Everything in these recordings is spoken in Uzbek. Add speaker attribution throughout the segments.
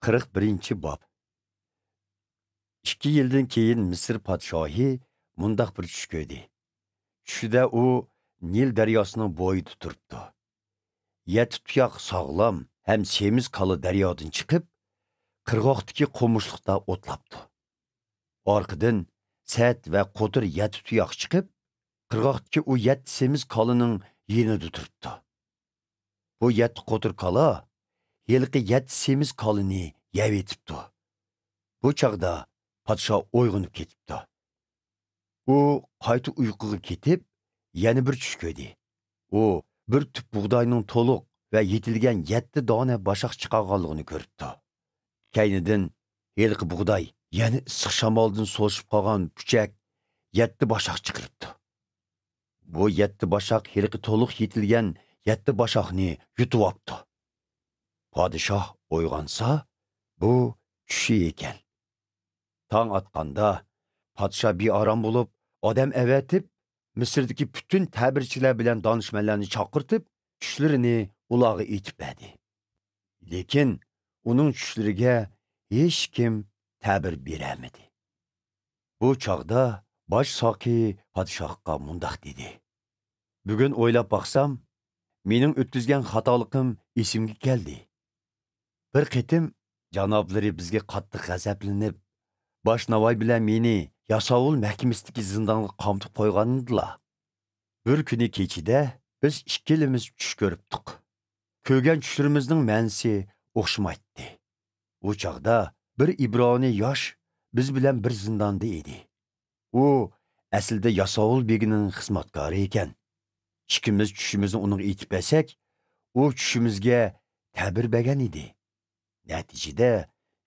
Speaker 1: 41 bob. 2 yildan keyin Misr podshohi mundaq bir tush ko'rdi. Tushida u Nil daryosining bo'yida turibdi. 7 tuyoq sog'lom ham semiz qoli daryodan chiqib, qirg'oqdagi qo'mishliqda o'tlabdi. Orqadan Sat va Qo'tir 7 tuyoq chiqib, qirg'oqdagi u 7 semiz qolining yenida turibdi. Bu 7 Qo'tir qola yilqi 7 semiz qolini yeb etibdi. Bu chaqda podsho uyg'onib ketibdi. U qayta uyquga ketib, yana bir tush ko'rdi. U bir tüp buğdayning to'liq va yetilgan 7 dona bashaq chiqarganligini ko'ribdi. Kaynidan yilqi buğday yana issiq shamoldan so'shib qolgan puchak 7 bashaq chiqiribdi. Bu 7 bashaq yilqi to'liq yetilgan 7 bashaqni yutib olibdi. Podshoh uyg'onsa, bu tushi ekan. Tong atqanda podshoh beorom bo'lib, odam avatib, Misrdagi bütün ta'birchilar bilan donishmandlarni chaqirtib, tushlarini ularga aytib berdi. Lekin uning tushlariga hech kim ta'bir berolmadi. Bu chaqda bosh soqi podshohga mundaq dedi: "Bugun o'ylab baqsam, mening o'tkazgan xatoliqim esimga keldi. Bir qitim janoblari bizga qattiq g'azablanib, bosh navoy bilan meni Yasovul mahkamasidagi zindonga qamtib qo'ygandilar. Bir kuni kechida biz ikkilimiz tush ko'ribdik. Ko'rgan tushlarimizning ma'nosi o'xshamaydi. U chaqda bir ibroniy yosh biz bilan bir zindonda edi. U aslida Yasovul begining xizmatkori ekan. Ikkimiz tushimizni uning aytib bersak, u tushimizga ta'bir bergan edi. Natijada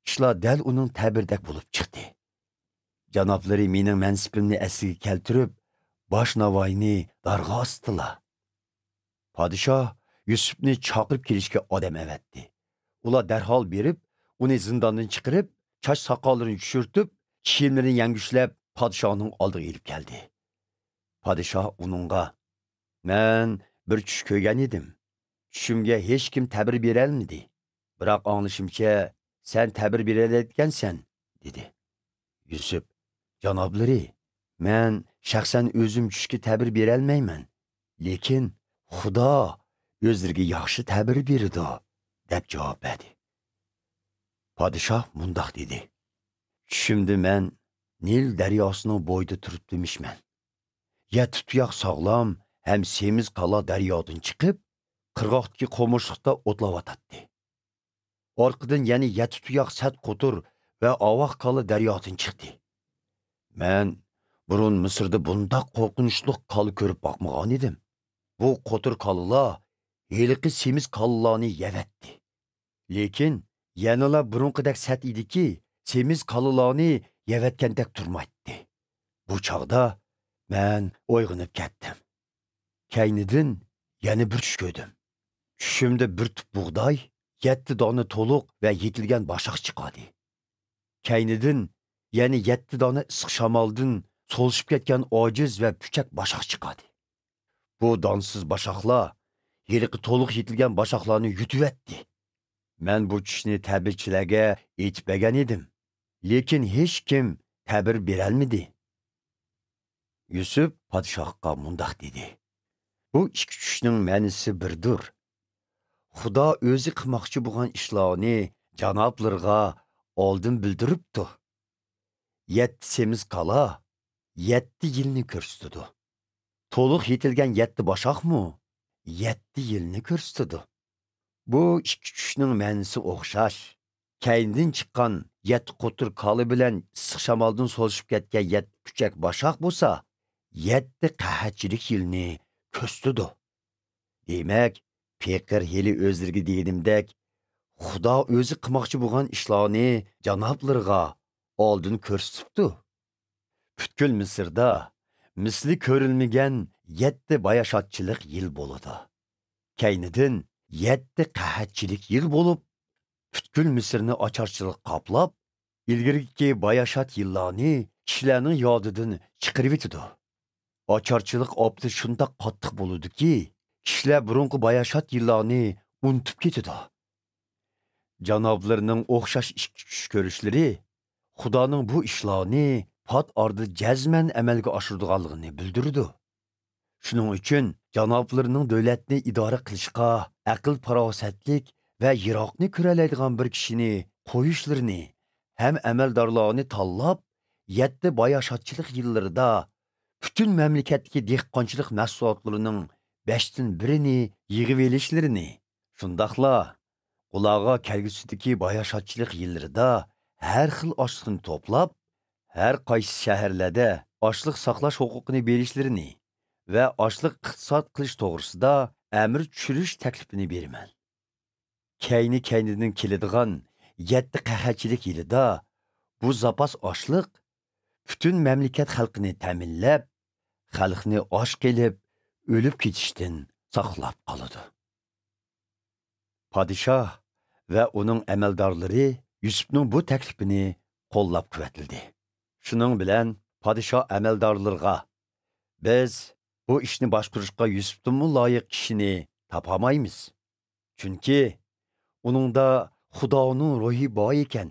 Speaker 1: ishlar dal uning ta'birdek bo'lib chiqdi. Janoblari mening mansibimni asliga keltirib, bosh navoiyni darg'a osdilar. Podshoh Yusufni chaqirib kelishga odam avatdi. Ular darhol berib, uni zindondan chiqarib, choch soqollarini tushirtib, kiyimlarini yangushlab podshohning oldiga elib keldi. Podshoh uningga: "Men bir tush ko'rgan edim. Tushimga hech kim ta'bir berolmadi. Biroq anglashimcha, sen ta'bir berayotgansan", dedi. Yusuf: "Janoblari, men shaxsan o'zim tushga ta'bir berolmayman. Lekin Xudo o'zlariga yaxshi ta'bir beradi", deb javob berdi. Podshoh mundaq dedi: "Tushimda men Nil daryosining bo'yida turibdimishman. 7 tuyoq sog'lom ham semiz qola daryodan chiqib, qirg'oqdagi qo'mishliqda o'tlayotdi. Orqadan yana 7 tuyoq Sat Qo'tir va ovoq qola daryodan chiqdi. Men burun Misrda bundoq qo'rqinchli qol ko'rib boqmagan edim. Bu Qo'tir qolalar yilqi semiz qolalarni yevatdi. Lekin yanala burunqidek sat ediki, semiz qolalarni yevatgandek turmaydi. Bu chaqda men uyg'onib ketdim. Kaynidan yana bir tush ko'rdim. Tushimda bir tup buğday 7 dona to'liq va yetilgan bashaq chiqadi. Kaynidan yana 7 dona issiq shamoldan so'lishib ketgan ojiz va puchak bashaq chiqadi. Bu donsiz bashaqlar yilqi to'liq yetilgan bashaqlarni yutib. Men bu tushni ta'birchilarga aytib bergan edim. Lekin hech kim ta'bir berolmadi." Yusuf podshohga mundaq dedi: "Bu ikki tushning ma'nosi birdir. Xudo o'zi qilmoqchi bo'lgan ishlarni janoblarga oldin bildiribdi. 7 semiz qola 7 yilni ko'rsatdi. To'liq yetilgan 7 bashaqmi 7 yilni ko'rsatdi. Bu ikki tushning ma'nosi o'xshash. Kayndan chiqqan 7 Qo'tir qola bilan issiq shamoldan so'lishib ketgan 7 puchak bashaq bo'lsa, 7 qahatchilik yilni ko'rsatdi. Demak, Pekir heli o'zlariga deydimdek, Xudo o'zi qilmoqchi bo'lgan ishlarni janoblarga oldin ko'rsatibdi. Butkul Misrda misli ko'rilmagan 7 bayashotchilik yil bo'ladi. Kaynidan 7 qahatchilik yil bo'lib, butkul Misrni ocharchilik qoplab, ilgirki bayashot yillarni kishilarning yodidan chiqarib etdi. Ocharchilik opti shundoq qattiq bo'ladi-ki, kishilar burunqi bayashot yillarni unutib ketadi. Janoblarning o'xshash ish tush ko'rishlari Xudoning bu ishlarni pat orda jazman amalga oshiradiganligini bildirdi. Shuning uchun janoblarning davlatni idora qilishga aql farosatlik va yiroqni ko'ralaydigan bir kishini qo'yishlarini ham amaldorlarni tanlab 7 bayashatchilik yillarida butun mamlakatdagi dehqonchilik mahsulotlarining 5dan birini yig'ib elishlarini, shundaqla ularga kelgusidagi bayashatchilik yillarida har xil oshliqni to'plab, har qaysi shaharlarda oshliq saqlash huquqini berishlarini va oshliq iqtisod qilish to'g'risida amr tushirish taklifini beraman. Kaynidan keladigan 7 qahatchilik yilida bu zapas oshliq butun mamlakat xalqini ta'minlab, xalqni osh qilib, o'lib ketishdan saqlab qoladi. Padişah va uning amaldorlari Yusufning bu taklifini qo'llab quvvatladi. Shuning bilan padişah amaldorlarga biz bu ishni boshqarishga Yusufdan loyiq kishini topamaymiz. Chunki uningda Xudoning ruhi bor ekan,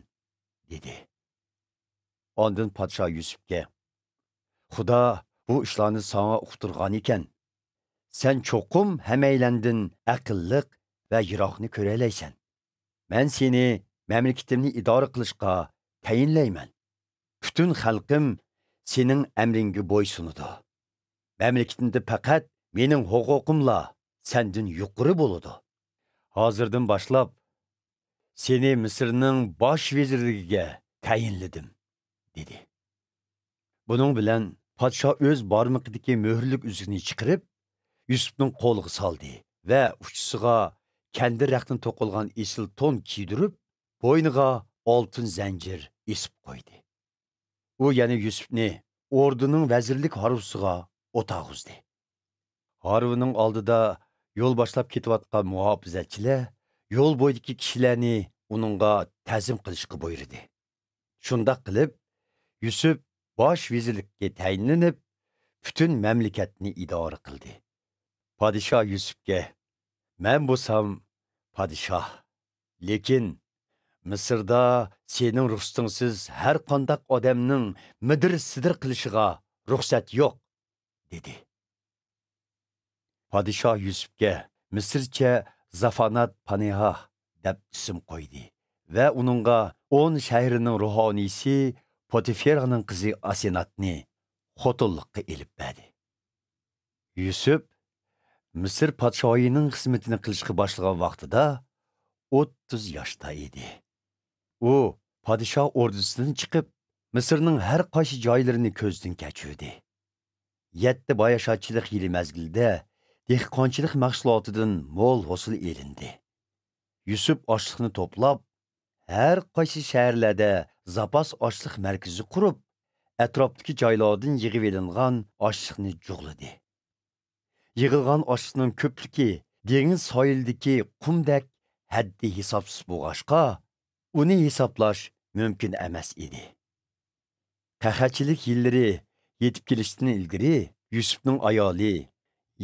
Speaker 1: dedi. Ondan padişah Yusufga: Xudo bu ishlarni sana uqtirgan ekan. Sen cho'qim hammaylandin aqlliq va yiroqni ko'ralaysan. Men seni mamlakatimni idora qilishga tayinlayman. Butun xalqim sening amringga bo'ysunadi. Mamlakatimda faqat mening huquqimla sendin yuqori bo'ladi. Hozirdan boshlab seni Misrning bosh vezirligiga tayinladim, dedi. Buning bilan podshoh o'z barmoqidagi mo'hrlik uzukni chiqarib, Yusufning qo'liga soldi va uchisiga kandir raqdan to'qilgan esil to'n kiydirib, bo'yniga oltin zanjir esib qo'ydi. U yana Yusufni orduning vazirlik harusiga o'tag'izdi. Haruning oldida yo'l boshlab ketayotgan muhofizatchilar yo'l bo'yidagi kishilarni uningga ta'zim qilishga buyurdi. Shunday qilib, Yusuf bosh vazirlikka tayinlanib, butun mamlakatni idora qildi. Padişah Yusufga: "Men bo'lsam padişah, lekin Misrda sening ruxsatingsiz har qanday odamning midir-sidir qilishiga ruxsat yo'q", dedi. Padişah Yusufga Misrcha Zafanat Panihah deb ism qo'ydi va uningga 10 shahrining ruhoniysi Potiferning qizi Asenatni xotinlikqa elib berdi. Yusuf Misr podshohining xizmatini qilishga boshlagan vaqtida 30 yoshda edi. U podshoh ordusidan chiqib, Misrning har qaysi joylarini ko'zdan kechirdi. 7 bayashatchilik yili mazgilida dehqonchilik mahsulotidan mo'l hosil elindi. Yusuf oshliqni to'plab, har qaysi shaharlarda zapas oshliq markazi qurib, atrofdagi joylardan yig'ib elingan oshliqni jug'ladi. Yig'ilgan oshliqning ko'pligi dengiz soyildagi qumdak haddi hisobsiz bo'lg'ashqa, uni hisoblash mumkin emas edi. Qahatchilik yillari yetib kelishdan ilgari Yusufning ayoli,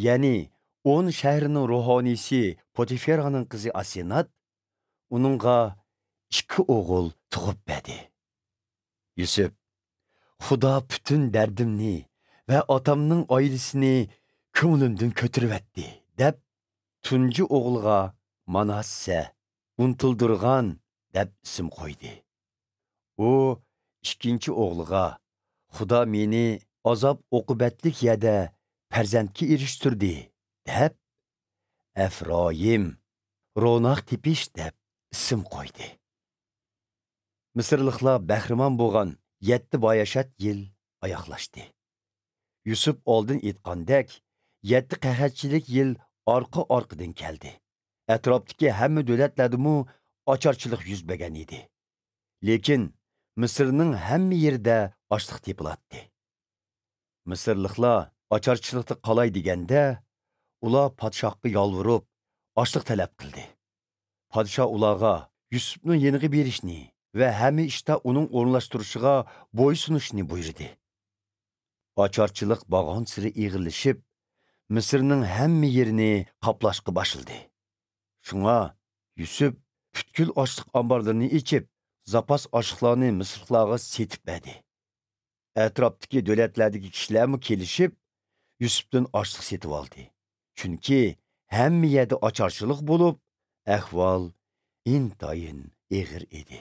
Speaker 1: ya'ni 10 shahrining ruhoniysi Potiferning qizi Asenat uningga 2 o'g'il tug'ib berdi. Yusuf: "Xudo butun dardimni va otamning oilasini ko'nglimdan ko'tiribdi", deb tunji o'g'ilga Manasse, untildirgan deb ism qo'ydi. U ikkinchi o'g'liga Xudo meni azob oqibatlik yerda farzandga erishtirdi deb Efroim, ro'noq tepish deb ism qo'ydi. Misrliklar bahramon bo'lgan 7 bayashat yil oyoqlashdi. Yusuf oldin aytgandek 7 qahatchilik yil orqa-orqadan keldi. Atrofdagi hamma davlatlardami ocharchilik yuz bergan edi. Lekin Misrning hamma yerida ochliq tepilatdi. Misrliklar ocharchilikda qolay deganda, ular podshohga yolvorib, ochliq talab qildi. Podshoh ularga Yusufning yeniga berishni va hamma ishda uning o'rinlashtirishiga bo'ysunishni buyurdi. Ocharchilik bag'on siri ig'irlashib, Misrning hamma yerini qoplashga boshladi. Shunga Yusuf Bütkül açlıq ambarlarını içib, zapas aşıqlarını Mısırlılarga setib bədi. Ətrafdakı dövlətlərdəki kişilərmi kelişib, Yusuf'dan açlıq setib aldı. Çünki həmmə yerdə açarçılıq bulub, əhval intayın eğir idi.